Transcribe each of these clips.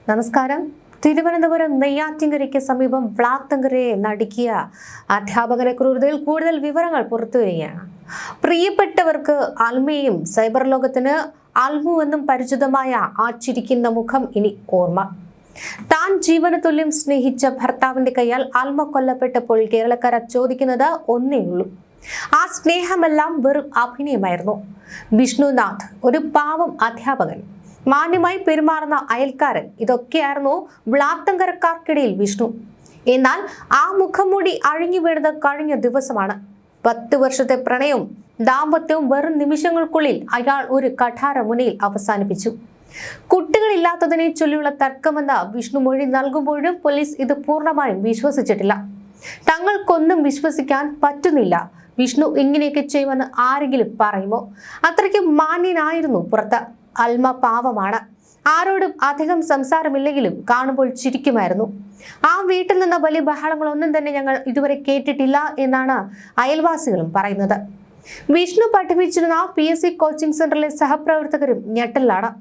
നമസ്കാരം. തിരുവനന്തപുരം നെയ്യാറ്റിൻകരയ്ക്ക് സമീപം വ്ളാത്തങ്കരയെ നടുക്കിയ അധ്യാപകരെ ക്രൂരതയിൽ കൂടുതൽ വിവരങ്ങൾ പുറത്തുവരികയാണ്. പ്രിയപ്പെട്ടവർക്ക് അൽമയും സൈബർ ലോകത്തിന് അൽമു എന്നും പരിചിതമായ ആ ചിരിക്കുന്ന മുഖം ഇനി ഓർമ്മ. താൻ ജീവന തുല്യം സ്നേഹിച്ച ഭർത്താവിന്റെ കൈയാൽ അൽമ കൊല്ലപ്പെട്ടപ്പോൾ കേരളക്കാർ ചോദിക്കുന്നത് ഒന്നേ ഉള്ളൂ. ആ സ്നേഹമെല്ലാം വെറും അഭിനയമായിരുന്നു. വിഷ്ണുനാഥ് ഒരു പാവം അധ്യാപകൻ, മാന്യമായി പെരുമാറുന്ന അയൽക്കാരൻ, ഇതൊക്കെയായിരുന്നു വ്ളാത്തങ്കരക്കാർക്കിടയിൽ വിഷ്ണു. എന്നാൽ ആ മുഖംമൂടി അഴിഞ്ഞു വീണത് കഴിഞ്ഞ ദിവസമാണ്. 10 വർഷത്തെ പ്രണയവും ദാമ്പത്യവും വെറും നിമിഷങ്ങൾക്കുള്ളിൽ അയാൾ ഒരു കഠാരമുനയിൽ അവസാനിപ്പിച്ചു. കുട്ടികളില്ലാത്തതിനെ ചൊല്ലിയുള്ള തർക്കമെന്ന വിഷ്ണു മൊഴി നൽകുമ്പോഴും പോലീസ് ഇത് പൂർണ്ണമായും വിശ്വസിച്ചിട്ടില്ല. തങ്ങൾക്കൊന്നും വിശ്വസിക്കാൻ പറ്റുന്നില്ല. വിഷ്ണു ഇങ്ങനെയൊക്കെ ചെയ്യുമെന്ന് ആരെങ്കിലും പറയുമോ? അത്രയ്ക്ക് മാന്യനായിരുന്നു പുറത്ത്. അൽമ പാവമാണ്. ആരോടും അധികം സംസാരമില്ലെങ്കിലും കാണുമ്പോൾ ചിരിക്കുമായിരുന്നു. ആ വീട്ടിൽ നിന്ന് വലിയ ബഹളങ്ങളൊന്നും തന്നെ ഞങ്ങൾ ഇതുവരെ കേട്ടിട്ടില്ല എന്നാണ് അയൽവാസികളും പറയുന്നത്. വിഷ്ണു പഠിപ്പിച്ചിരുന്ന PSC കോച്ചിംഗ് സെന്ററിലെ സഹപ്രവർത്തകരും ഞെട്ടലാണ്.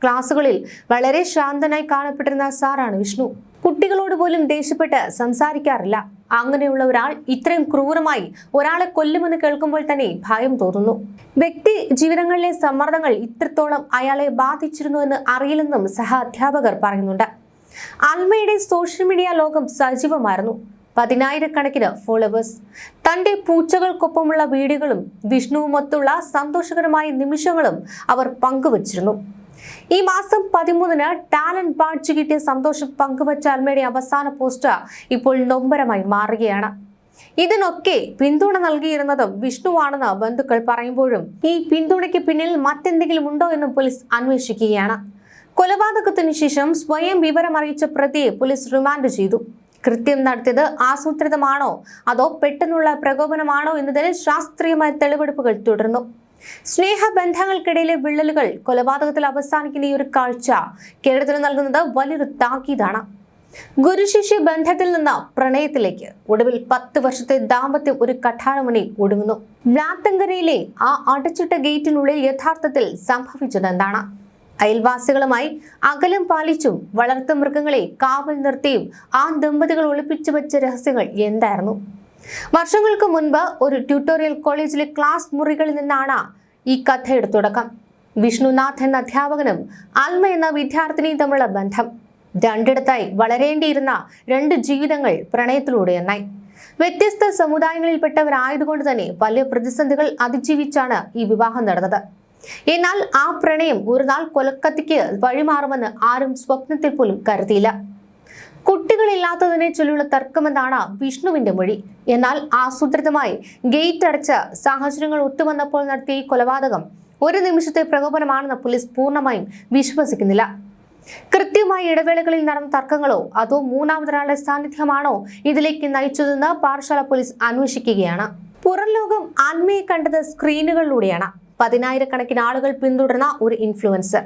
ക്ലാസുകളിൽ വളരെ ശാന്തനായി കാണപ്പെട്ടിരുന്ന സാറാണ് വിഷ്ണു. കുട്ടികളോട് പോലും ദേഷ്യപ്പെട്ട് സംസാരിക്കാറില്ല. അങ്ങനെയുള്ള ഒരാൾ ഇത്രയും ക്രൂരമായി ഒരാളെ കൊല്ലുമെന്ന് കേൾക്കുമ്പോൾ തന്നെ ഭയം തോന്നുന്നു. വ്യക്തി ജീവിതങ്ങളിലെ സമ്മർദ്ദങ്ങൾ ഇത്രത്തോളം അയാളെ ബാധിച്ചിരുന്നു എന്ന് അറിയില്ലെന്നും സഹ അധ്യാപകർ പറയുന്നുണ്ട്. അൽമയുടെ സോഷ്യൽ മീഡിയ ലോകം സജീവമായിരുന്നു. 10,000-കണക്കിന് ഫോളോവേഴ്സ്. തന്റെ പൂച്ചകൾക്കൊപ്പമുള്ള വീഡിയോകളും വിഷ്ണുവുമൊത്തുള്ള സന്തോഷകരമായ നിമിഷങ്ങളും അവർ പങ്കുവച്ചിരുന്നു. ഈ മാസം 13-ന് ടാലന്റ് ബാഡ്ജ് കിട്ടിയ സന്തോഷം പങ്കുവച്ച അൽമയുടെ അവസാന പോസ്റ്റ് ഇപ്പോൾ നൊമ്പരമായി മാറുകയാണ്. ഇതിനൊക്കെ പിന്തുണ നൽകിയിരുന്നതും വിഷ്ണുവാണെന്ന് ബന്ധുക്കൾ പറയുമ്പോഴും ഈ പിന്തുണയ്ക്ക് പിന്നിൽ മറ്റെന്തെങ്കിലും ഉണ്ടോ എന്ന് പോലീസ് അന്വേഷിക്കുകയാണ്. കൊലപാതകത്തിനു ശേഷം സ്വയം വിവരം അറിയിച്ച പ്രതിയെ പോലീസ് റിമാൻഡ് ചെയ്തു. കൃത്യം നടത്തിയത് ആസൂത്രിതമാണോ അതോ പെട്ടെന്നുള്ള പ്രകോപനമാണോ എന്നതിന് ശാസ്ത്രീയമായ തെളിവെടുപ്പുകൾ തുടർന്നു. സ്നേഹബന്ധങ്ങൾക്കിടയിലെ വിള്ളലുകൾ കൊലപാതകത്തിൽ അവസാനിക്കുന്ന ഈ ഒരു കാഴ്ച കേരളത്തിന് നൽകുന്നത് വലിയൊരു താക്കീതാണ്. ഗുരുശിഷ്യ ബന്ധത്തിൽ നിന്ന് പ്രണയത്തിലേക്ക്, ഒടുവിൽ 10 വർഷത്തെ ദാമ്പത്യം ഒരു കഠാരമുനയിൽ ഒടുങ്ങുന്നു. വ്ളാത്തങ്കരയിലെ ആ അടച്ചിട്ട ഗേറ്റിനുള്ളിൽ യഥാർത്ഥത്തിൽ സംഭവിച്ചത് എന്താണ്? അയൽവാസികളുമായി അകലം പാലിച്ചും വളർത്തു മൃഗങ്ങളെ കാവൽ നിർത്തിയും ആ ദമ്പതികൾ ഒളിപ്പിച്ചു വെച്ച രഹസ്യങ്ങൾ എന്തായിരുന്നു? വർഷങ്ങൾക്ക് മുൻപ് ഒരു ട്യൂട്ടോറിയൽ കോളേജിലെ ക്ലാസ് മുറികളിൽ നിന്നാണ് ഈ കഥയുടെ തുടക്കം. വിഷ്ണുനാഥ് എന്ന അധ്യാപകനും അൽമ എന്ന വിദ്യാർത്ഥിനിയും തമ്മിലുള്ള ബന്ധം. രണ്ടിടത്തായി വളരേണ്ടിയിരുന്ന 2 ജീവിതങ്ങൾ പ്രണയത്തിലൂടെ എന്നായി. വ്യത്യസ്ത സമുദായങ്ങളിൽപ്പെട്ടവരായതുകൊണ്ട് തന്നെ വലിയ പ്രതിസന്ധികൾ അതിജീവിച്ചാണ് ഈ വിവാഹം നടന്നത്. എന്നാൽ ആ പ്രണയം ഒരു നാൾ കൊലക്കത്തിക്ക് വഴിമാറുമെന്ന് ആരും സ്വപ്നത്തിൽ പോലും കരുതിയില്ല. കുട്ടികളില്ലാത്തതിനെ ചൊല്ലിയുള്ള തർക്കമെന്നാണ് വിഷ്ണുവിന്റെ മൊഴി. എന്നാൽ ആസൂത്രിതമായി ഗേറ്റ് അടച്ച സാഹചര്യങ്ങൾ ഒത്തുവന്നപ്പോൾ നടത്തിയ ഈ കൊലപാതകം ഒരു നിമിഷത്തെ പ്രകോപനമാണെന്ന് പോലീസ് പൂർണ്ണമായും വിശ്വസിക്കുന്നില്ല. കൃത്യമായ ഇടവേളകളിൽ നടന്ന തർക്കങ്ങളോ അതോ മൂന്നാമതൊരാളുടെ സാന്നിധ്യമാണോ ഇതിലേക്ക് നയിച്ചതെന്ന് പാറശാല പോലീസ് അന്വേഷിക്കുകയാണ്. പുറം ലോകം അൽമയെ കണ്ടത് സ്ക്രീനുകളിലൂടെയാണ്. 10,000-കണക്കിന് ആളുകൾ പിന്തുടർന്ന ഒരു ഇൻഫ്ലുവൻസർ.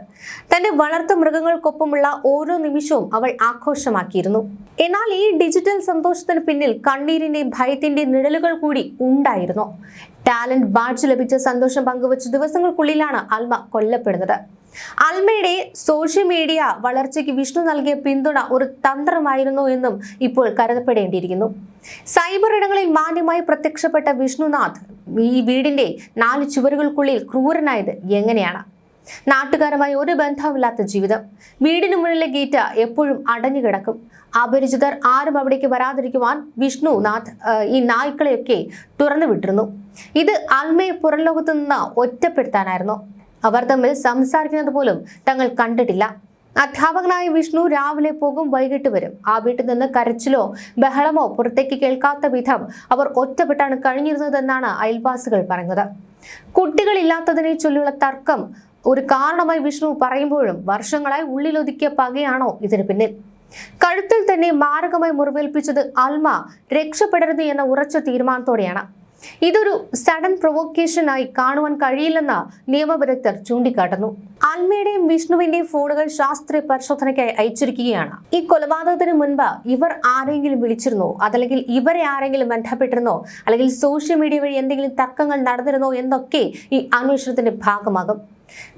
തന്റെ വളർത്തു മൃഗങ്ങൾക്കൊപ്പമുള്ള ഓരോ നിമിഷവും അവൾ ആഘോഷമാക്കിയിരുന്നു. എന്നാൽ ഈ ഡിജിറ്റൽ സന്തോഷത്തിന് പിന്നിൽ കണ്ണീരിന്റെയും ഭയത്തിന്റെയും നിഴലുകൾ കൂടി ഉണ്ടായിരുന്നു. ടാലന്റ് ബാഡ്ജ് ലഭിച്ച സന്തോഷം പങ്കുവച്ച ദിവസങ്ങൾക്കുള്ളിലാണ് അൽമ കൊല്ലപ്പെടുന്നത്. അൽമയുടെ സോഷ്യൽ മീഡിയ വളർച്ചയ്ക്ക് വിഷ്ണു നൽകിയ പിന്തുണ ഒരു തന്ത്രമായിരുന്നു എന്നും ഇപ്പോൾ കരുതപ്പെടേണ്ടിയിരിക്കുന്നു. സൈബർ ഇടങ്ങളിൽ മാന്യമായി പ്രത്യക്ഷപ്പെട്ട വിഷ്ണുനാഥ് ഈ വീടിന്റെ 4 ചുവരുകൾക്കുള്ളിൽ ക്രൂരനായത് എങ്ങനെയാണ്? നാട്ടുകാരുമായി ഒരു ബന്ധവുമില്ലാത്ത ജീവിതം. വീടിന് മുന്നിലെ ഗേറ്റ് എപ്പോഴും അടഞ്ഞു കിടക്കും. അപരിചിതർ ആരും അവിടേക്ക് വരാതിരിക്കുവാൻ വിഷ്ണുനാഥ് ഈ നായ്ക്കളെയൊക്കെ തുറന്നു വിട്ടിരുന്നു. ഇത് അൽമയെ പുറംലോകത്ത് നിന്ന് ഒറ്റപ്പെടുത്താനായിരുന്നു. അവർ തമ്മിൽ സംസാരിക്കുന്നത് പോലും തങ്ങൾ കണ്ടിട്ടില്ല. അധ്യാപകനായ വിഷ്ണു രാവിലെ പോകും, വൈകിട്ട് വരും. ആ വീട്ടിൽ നിന്ന് കരച്ചിലോ ബഹളമോ പുറത്തേക്ക് കേൾക്കാത്ത വിധം അവർ ഒറ്റപ്പെട്ടാണ് കഴിഞ്ഞിരുന്നതെന്നാണ് അയൽവാസികൾ പറയുന്നത്. കുട്ടികളില്ലാത്തതിനെ ചൊല്ലിയുള്ള തർക്കം ഒരു കാരണമായി വിഷ്ണു പറയുമ്പോഴും വർഷങ്ങളായി ഉള്ളിലൊതുക്കിയ പകയാണോ ഇതിന് പിന്നിൽ? കഴുത്തിൽ തന്നെ മാരകമായി മുറിവേൽപ്പിച്ചത് അൽമ രക്ഷപ്പെടരുത് എന്ന ഉറച്ച തീരുമാനത്തോടെയാണ്. ഇതൊരു സഡൻ പ്രൊവോക്കേഷനായി കാണുവാൻ കഴിയില്ലെന്ന് നിയമവിദഗ്ധർ ചൂണ്ടിക്കാട്ടുന്നു. അൽമയുടെയും വിഷ്ണുവിന്റെയും ഫോണുകൾ ശാസ്ത്രീയ പരിശോധനയ്ക്കായി അയച്ചിരിക്കുകയാണ്. ഈ കൊലപാതകത്തിന് മുൻപ് ഇവർ ആരെങ്കിലും വിളിച്ചിരുന്നോ, അതല്ലെങ്കിൽ ഇവരെ ആരെങ്കിലും ബന്ധപ്പെട്ടിരുന്നോ, അല്ലെങ്കിൽ സോഷ്യൽ മീഡിയ വഴി എന്തെങ്കിലും തർക്കങ്ങൾ നടന്നിരുന്നോ എന്നൊക്കെ ഈ അന്വേഷണത്തിന്റെ ഭാഗമാകും.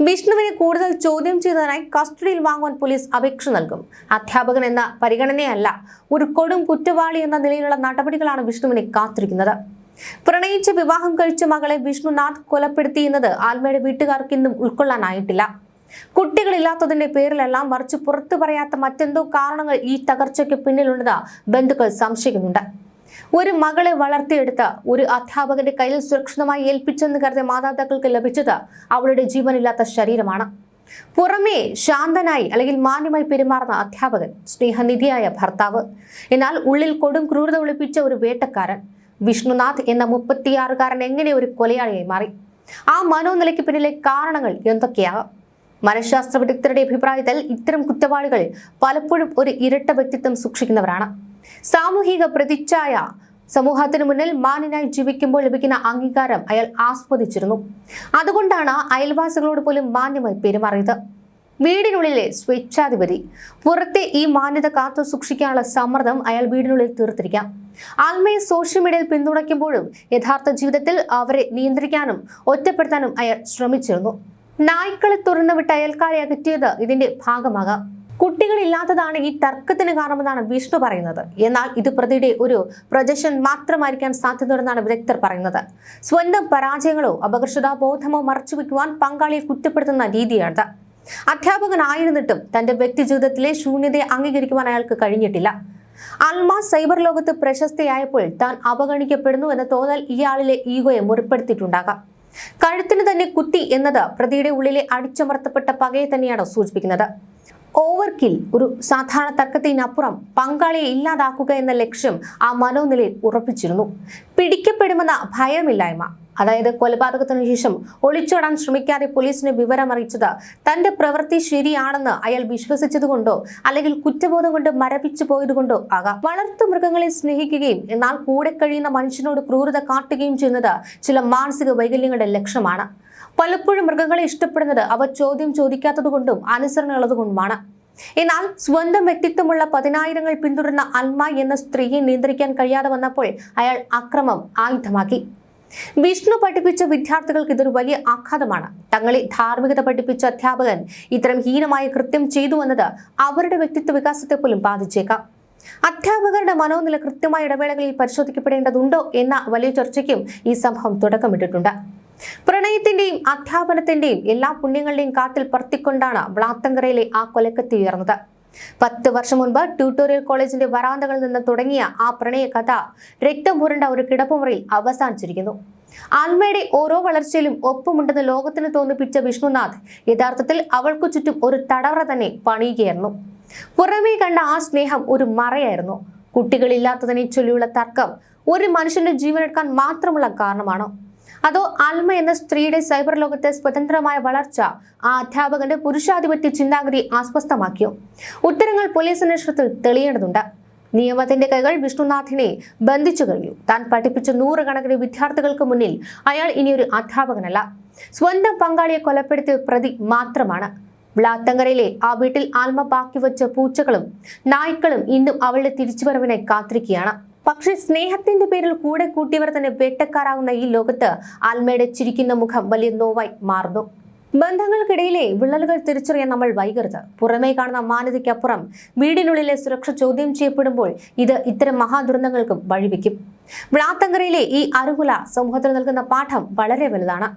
വിഷ്ണുവിനെ കൂടുതൽ ചോദ്യം ചെയ്തതിനായി കസ്റ്റഡിയിൽ വാങ്ങുവാൻ പോലീസ് അപേക്ഷ നൽകും. അധ്യാപകൻ എന്ന പരിഗണനയല്ല, ഒരു കൊടും കുറ്റവാളി എന്ന നിലയിലുള്ള നടപടികളാണ് വിഷ്ണുവിനെ കാത്തിരിക്കുന്നത്. പ്രണയിച്ച് വിവാഹം കഴിച്ച മകളെ വിഷ്ണുനാഥ് കൊലപ്പെടുത്തിയെന്നത് ആൽമയുടെ വീട്ടുകാർക്ക് ഇന്നും ഉൾക്കൊള്ളാനായിട്ടില്ല. കുട്ടികളില്ലാത്തതിന്റെ പേരിലെല്ലാം മറിച്ച് പുറത്തു പറയാത്ത മറ്റെന്തോ കാരണങ്ങൾ ഈ തകർച്ചയ്ക്ക് പിന്നിലുണ്ടെന്ന് ബന്ധുക്കൾ സംശയിക്കുന്നുണ്ട്. ഒരു മകളെ വളർത്തിയെടുത്ത ഒരു അധ്യാപകന്റെ കയ്യിൽ സുരക്ഷിതമായി ഏൽപ്പിച്ചെന്ന് കരുതിയ മാതാപിതാക്കൾക്ക് ലഭിച്ചത് അവളുടെ ജീവനില്ലാത്ത ശരീരമാണ്. പുറമേ ശാന്തനായി അല്ലെങ്കിൽ മാന്യമായി പെരുമാറുന്ന അധ്യാപകൻ, സ്നേഹനിധിയായ ഭർത്താവ്, എന്നാൽ ഉള്ളിൽ കൊടും ക്രൂരത ഒളിപ്പിച്ച ഒരു വേട്ടക്കാരൻ. വിഷ്ണുനാഥ് എന്ന 36-കാരൻ എങ്ങനെ ഒരു കൊലയാളിയായി മാറി? ആ മനോനിലയ്ക്ക് പിന്നിലെ കാരണങ്ങൾ എന്തൊക്കെയാകാം? മനഃശാസ്ത്ര വിദഗ്ധരുടെ അഭിപ്രായത്തിൽ ഇത്തരം കുറ്റവാളികൾ പലപ്പോഴും ഒരു ഇരട്ട വ്യക്തിത്വം സൂക്ഷിക്കുന്നവരാണ്. സാമൂഹിക പ്രതിച്ഛായ, സമൂഹത്തിന് മുന്നിൽ മാന്യനായി ജീവിക്കുമ്പോൾ ലഭിക്കുന്ന അംഗീകാരം അയാൾ ആസ്വദിച്ചിരുന്നു. അതുകൊണ്ടാണ് അയൽവാസികളോട് പോലും മാന്യമായി പെരുമാറിയത്. വീടിനുള്ളിലെ സ്വേച്ഛാധിപതി, പുറത്തെ ഈ മാന്യത കാത്തു സൂക്ഷിക്കാനുള്ള സമ്മർദ്ദം അയാൾ വീടിനുള്ളിൽ തീർത്തിരിക്കാം. ആൽമയെ സോഷ്യൽ മീഡിയയിൽ പിന്തുണയ്ക്കുമ്പോഴും യഥാർത്ഥ ജീവിതത്തിൽ അവരെ നിയന്ത്രിക്കാനും ഒറ്റപ്പെടുത്താനും അയാൾ ശ്രമിച്ചിരുന്നു. നായ്ക്കളെ തുറന്നുവിട്ട് അയൽക്കാരെ അകറ്റിയത് ഇതിന്റെ ഭാഗമാകാം. കുട്ടികളില്ലാത്തതാണ് ഈ തർക്കത്തിന് കാരണമെന്നാണ് വിഷ്ണു പറയുന്നത്. എന്നാൽ ഇത് പ്രതിയുടെ ഒരു പ്രൊജക്ഷൻ മാത്രമായിരിക്കാൻ സാധ്യതയുണ്ടെന്നാണ് വിദഗ്ധർ പറയുന്നത്. സ്വന്തം പരാജയങ്ങളോ അപകർഷതാബോധമോ മറച്ചുവെക്കുവാൻ പങ്കാളിയെ കുറ്റപ്പെടുത്തുന്ന രീതിയാണ്. അധ്യാപകനായിരുന്നിട്ടും തന്റെ വ്യക്തി ജീവിതത്തിലെ ശൂന്യതയെ അംഗീകരിക്കുവാൻ അയാൾക്ക് കഴിഞ്ഞിട്ടില്ല. ആൽമ സൈബർ ലോകത്ത് പ്രശസ്തയായപ്പോൾ താൻ അവഗണിക്കപ്പെടുന്നു എന്ന തോന്നൽ ഇയാളിലെ ഈഗോയെ മുറിപ്പെടുത്തിയിട്ടുണ്ടാകാം. കഴുത്തിന് തന്നെ കുത്തി എന്നത് പ്രതിയുടെ ഉള്ളിലെ അടിച്ചമർത്തപ്പെട്ട പകയെ തന്നെയാണ് സൂചിപ്പിക്കുന്നത്. ഓവർകിൽ, ഒരു സാധാരണ തർക്കത്തിനപ്പുറം പങ്കാളിയെ ഇല്ലാതാക്കുക എന്ന ലക്ഷ്യം ആ മനോനിലയിൽ ഉറപ്പിച്ചിരുന്നു. പിടിക്കപ്പെടുമെന്ന ഭയമില്ലായ്മ, അതായത് കൊലപാതകത്തിനു ശേഷം ഒളിച്ചോടാൻ ശ്രമിക്കാതെ പോലീസിനെ വിവരമറിയിച്ചത് തന്റെ പ്രവൃത്തി ശരിയാണെന്ന് അയാൾ വിശ്വസിച്ചതുകൊണ്ടോ അല്ലെങ്കിൽ കുറ്റബോധം കൊണ്ട് മരവിച്ചു പോയതുകൊണ്ടോ ആകാം. വളർത്തു മൃഗങ്ങളെ സ്നേഹിക്കുകയും എന്നാൽ കൂടെ കഴിയുന്ന മനുഷ്യനോട് ക്രൂരത കാട്ടുകയും ചെയ്യുന്നത് ചില മാനസിക വൈകല്യങ്ങളുടെ ലക്ഷണമാണ്. പലപ്പോഴും മൃഗങ്ങളെ ഇഷ്ടപ്പെടുന്നത് അവ ചോദ്യം ചോദിക്കാത്തതുകൊണ്ടും അനുസരണയുള്ളതുകൊണ്ടുമാണ്. എന്നാൽ സ്വന്തം വ്യക്തിത്വമുള്ള 10,000 പിന്തുടരുന്ന ആൽമ എന്ന സ്ത്രീയെ നിയന്ത്രിക്കാൻ കഴിയാതെ വന്നപ്പോൾ അയാൾ അക്രമം ആയുധമാക്കി. വിഷ്ണു പഠിപ്പിച്ച വിദ്യാർത്ഥികൾക്ക് ഇതൊരു വലിയ ആഘാതമാണ്. തങ്ങളെ ധാർമ്മികത പഠിപ്പിച്ച അധ്യാപകൻ ഇത്തരം ഹീനമായ കൃത്യം ചെയ്തു എന്നത് അവരുടെ വ്യക്തിത്വ വികാസത്തെ പോലും ബാധിച്ചേക്കാം. അധ്യാപകരുടെ മനോനില കൃത്യമായ ഇടവേളകളിൽ പരിശോധിക്കപ്പെടേണ്ടതുണ്ടോ എന്ന വലിയ ചർച്ചയ്ക്കും ഈ സംഭവം തുടക്കമിട്ടിട്ടുണ്ട്. പ്രണയത്തിന്റെയും അധ്യാപനത്തിന്റെയും എല്ലാ പുണ്യങ്ങളുടെയും കാറ്റിൽ പറത്തിക്കൊണ്ടാണ് ബ്ലാത്തങ്കരയിലെ ആ കൊലക്കത്തി ഉയർന്നത്. 10 വർഷം മുൻപ് ട്യൂട്ടോറിയൽ കോളേജിന്റെ വരാന്തകളിൽ നിന്ന് തുടങ്ങിയ ആ പ്രണയ കഥ രക്തം പുരണ്ട ഒരു കിടപ്പുമുറിയിൽ അവസാനിച്ചിരിക്കുന്നു. ആൽമയുടെ ഓരോ വളർച്ചയിലും ഒപ്പമുണ്ടെന്ന് ലോകത്തിന് തോന്നിപ്പിച്ച വിഷ്ണുനാഥ് യഥാർത്ഥത്തിൽ അവൾക്കു ചുറ്റും ഒരു തടവറ തന്നെ പണിയുകയായിരുന്നു. പുറമേ കണ്ട ആ സ്നേഹം ഒരു മറയായിരുന്നു. കുട്ടികളില്ലാത്തതിനെ ചൊല്ലിയുള്ള തർക്കം ഒരു മനുഷ്യന്റെ ജീവനെടുക്കാൻ മാത്രമുള്ള കാരണമാണോ? അതോ ആൽമ എന്ന സ്ത്രീയുടെ സൈബർ ലോകത്തെ സ്വതന്ത്രമായ വളർച്ച ആ അധ്യാപകന്റെ പുരുഷാധിപത്യ ചിന്താഗതി അസ്വസ്ഥമാക്കിയോ? ഉത്തരങ്ങൾ പോലീസ് അന്വേഷണത്തിൽ തെളിയേണ്ടതുണ്ട്. നിയമത്തിന്റെ കൈകൾ വിഷ്ണുനാഥിനെ ബന്ധിച്ചു കഴിഞ്ഞു. താൻ പഠിപ്പിച്ച 100 കണക്കിന് വിദ്യാർത്ഥികൾക്ക് മുന്നിൽ അയാൾ ഇനിയൊരു അധ്യാപകനല്ല, സ്വന്തം പങ്കാളിയെ കൊലപ്പെടുത്തിയ പ്രതി മാത്രമാണ്. ബ്ലാത്തങ്കരയിലെ ആ വീട്ടിൽ ആൽമ ബാക്കി വെച്ച പൂച്ചകളും നായ്ക്കളും ഇന്നും അവളുടെ തിരിച്ചുവരവിനായി കാത്തിരിക്കുകയാണ്. പക്ഷേ സ്നേഹത്തിന്റെ പേരിൽ കൂടെ കൂട്ടിയവർ തന്നെ വേട്ടക്കാരാകുന്ന ഈ ലോകത്ത് ആൽമയുടെ ചിരിക്കുന്ന മുഖം വലിയ നോവായി മാറുന്നു. ബന്ധങ്ങൾക്കിടയിലെ വിള്ളലുകൾ തിരിച്ചറിയാൻ നമ്മൾ വൈകരുത്. പുറമേ കാണുന്ന മാന്യതയ്ക്കപ്പുറം വീടിനുള്ളിലെ സുരക്ഷ ചോദ്യം ചെയ്യപ്പെടുമ്പോൾ ഇത് ഇത്തരം മഹാദുരന്തങ്ങൾക്കും വഴിവെക്കും. ബ്ലാത്തങ്കരയിലെ ഈ അരുകുല സമൂഹത്തിന് നൽകുന്ന പാഠം വളരെ വലുതാണ്.